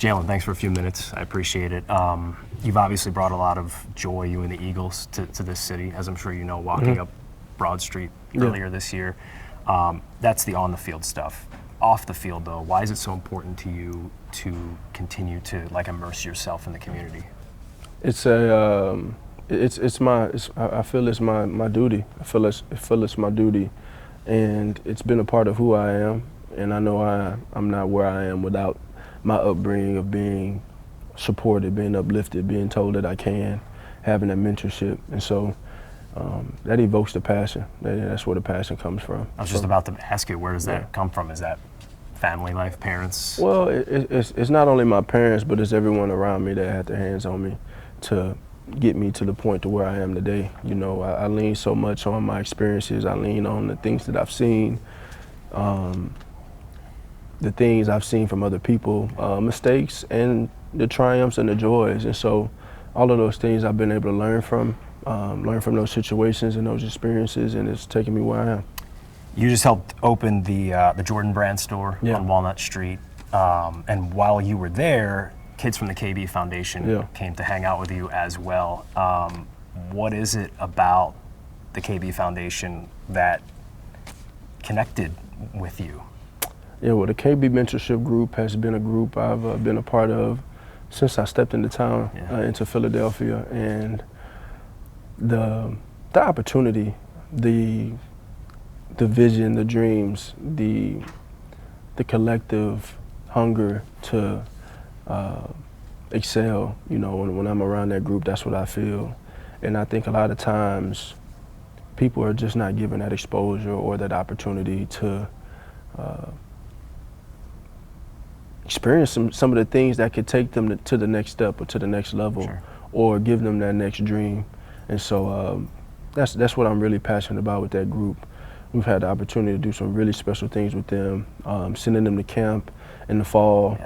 Jalen, thanks for a few minutes. I appreciate it. You've obviously brought a lot of joy, you and the Eagles, to this city, as I'm sure you know, walking up Broad Street earlier this year. That's the on-the-field stuff. Off the field, though, why is it so important to you to continue to immerse yourself in the community? I feel it's my duty. I feel it's my duty, and it's been a part of who I am. And I know I'm not where I am without my upbringing of being supported, being uplifted, being told that I can, having that mentorship. And so that evokes the passion. That's where the passion comes from. I was just about to ask you, where does that come from? Is that family life, parents? Well, it's not only my parents, but it's everyone around me that had their hands on me to get me to the point to where I am today. You know, I lean so much on my experiences. I lean on the things that I've seen, the things I've seen from other people, mistakes and the triumphs and the joys. And so all of those things I've been able to learn from those situations and those experiences, and it's taken me where I am. You just helped open the Jordan brand store on Walnut Street. And while you were there, kids from the KB Foundation came to hang out with you as well. What is it about the KB Foundation that connected with you? Yeah, well, the KB Mentorship Group has been a group I've been a part of since I stepped into town, into Philadelphia, and the opportunity, the vision, the dreams, the collective hunger to excel. You know, when I'm around that group, that's what I feel. And I think a lot of times people are just not given that exposure or that opportunity to experience some of the things that could take them to the next step or to the next level, or give them that next dream. And so that's what I'm really passionate about with that group. We've had the opportunity to do some really special things with them, sending them to camp in the fall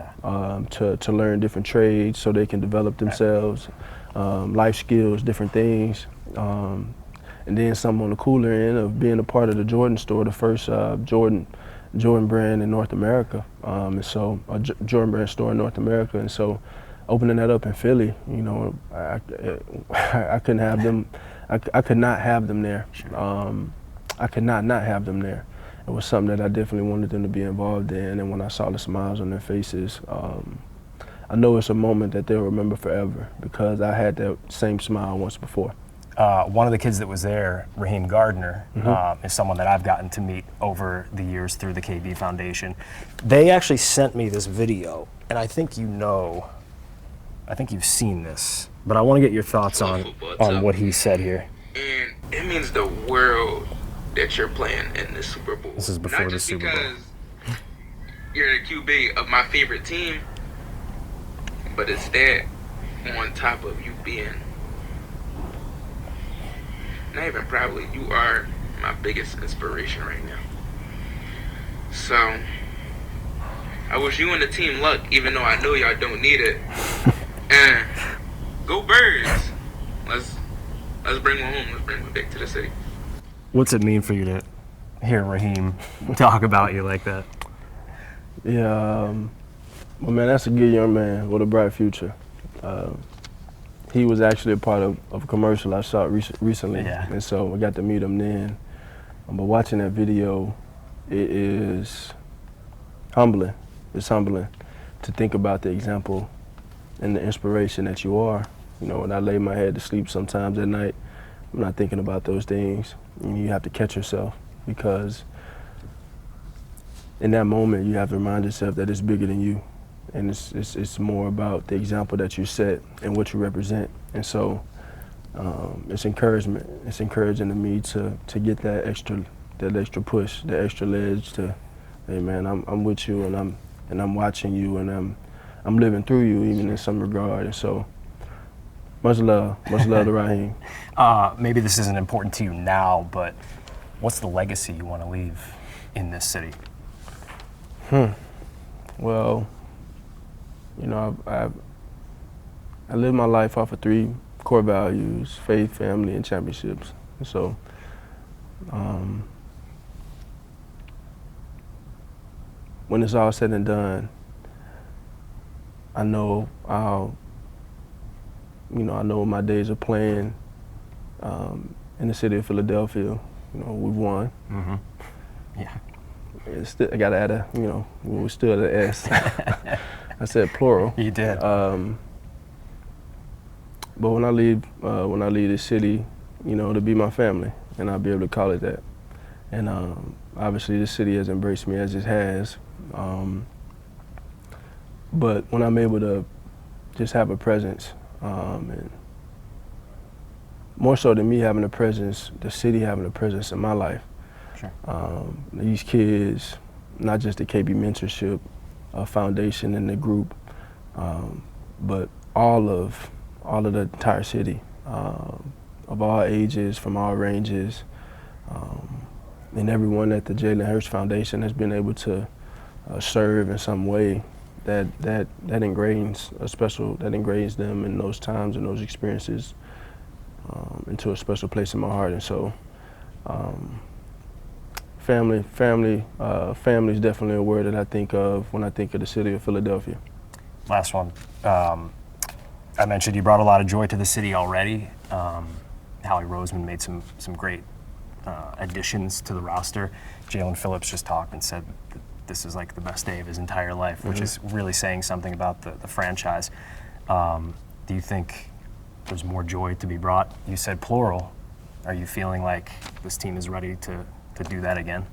to learn different trades so they can develop themselves, life skills, different things. And then some on the cooler end of being a part of the Jordan store, the first Jordan brand in North America. And so a Jordan brand store in North America. And so opening that up in Philly, you know, I couldn't have them, I could not have them there. I could not have them there. It was something that I definitely wanted them to be involved in, and when I saw the smiles on their faces, I know it's a moment that they'll remember forever because I had that same smile once before. One of the kids that was there, Raheem Gardner, is someone that I've gotten to meet over the years through the KB Foundation. They actually sent me this video, and I think you've seen this, but I want to get your thoughts on what he said here. And it means the world that you're playing in the Super Bowl. This is before the Super Bowl. Not just because you're the QB of my favorite team, but it's that on top of you being, not even probably, you are my biggest inspiration right now. So I wish you and the team luck, even though I know y'all don't need it. And go Birds. Let's bring one home. Let's bring one back to the city. What's it mean for you to hear Raheem talk about you like that? Yeah, well, man, that's a good young man with a bright future. He was actually a part of a commercial I saw recently, and so I got to meet him then. But watching that video, it is humbling. It's humbling to think about the example and the inspiration that you are. You know, when I lay my head to sleep sometimes at night, I'm not thinking about those things. And you have to catch yourself, because in that moment you have to remind yourself that it's bigger than you, and it's more about the example that you set and what you represent. And so it's encouragement. It's encouraging to me to get that extra push, the extra ledge to, hey man, I'm with you, and I'm watching you, and I'm living through you even in some regard. And so much love to Raheem. Maybe this isn't important to you now, but what's the legacy you want to leave in this city? Well, you know, I live my life off of 3 core values: faith, family, and championships. And so when it's all said and done, I know I know my days of playing in the city of Philadelphia. We've won. Mm-hmm. Yeah. I got to add a, we're still at the S. I said plural. You did. But when I leave the city, to be my family, and I'll be able to call it that. And obviously, the city has embraced me as it has. But when I'm able to just have a presence, and more so than me having a presence, the city having a presence in my life. Sure. These kids, not just the KB Mentorship Foundation and the group, but all of the entire city, of all ages, from all ranges, and everyone at the Jalen Hurts Foundation has been able to serve in some way that ingrains them in those times and those experiences into a special place in my heart. And so, family is definitely a word that I think of when I think of the city of Philadelphia. Last one. I mentioned you brought a lot of joy to the city already. Howie Roseman made some great additions to the roster. Jalen Phillips just talked and said that this is like the best day of his entire life, which is really saying something about the franchise. Do you think there's more joy to be brought? You said plural. Are you feeling like this team is ready to do that again?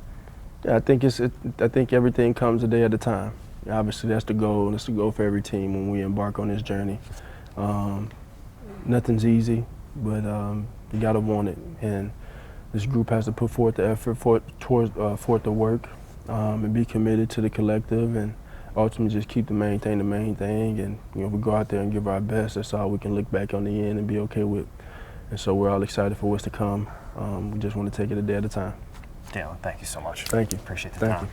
Yeah, I think everything comes a day at a time. Obviously, that's the goal. That's the goal for every team when we embark on this journey. Nothing's easy, but you gotta want it. And this group has to put forth the effort, forth the work, and be committed to the collective, and ultimately just keep maintain the main thing. And we go out there and give our best. That's all we can look back on the end and be okay with. And so we're all excited for what's to come. We just want to take it a day at a time. Gallen, thank you so much. Thank you. Appreciate the Thank time. you.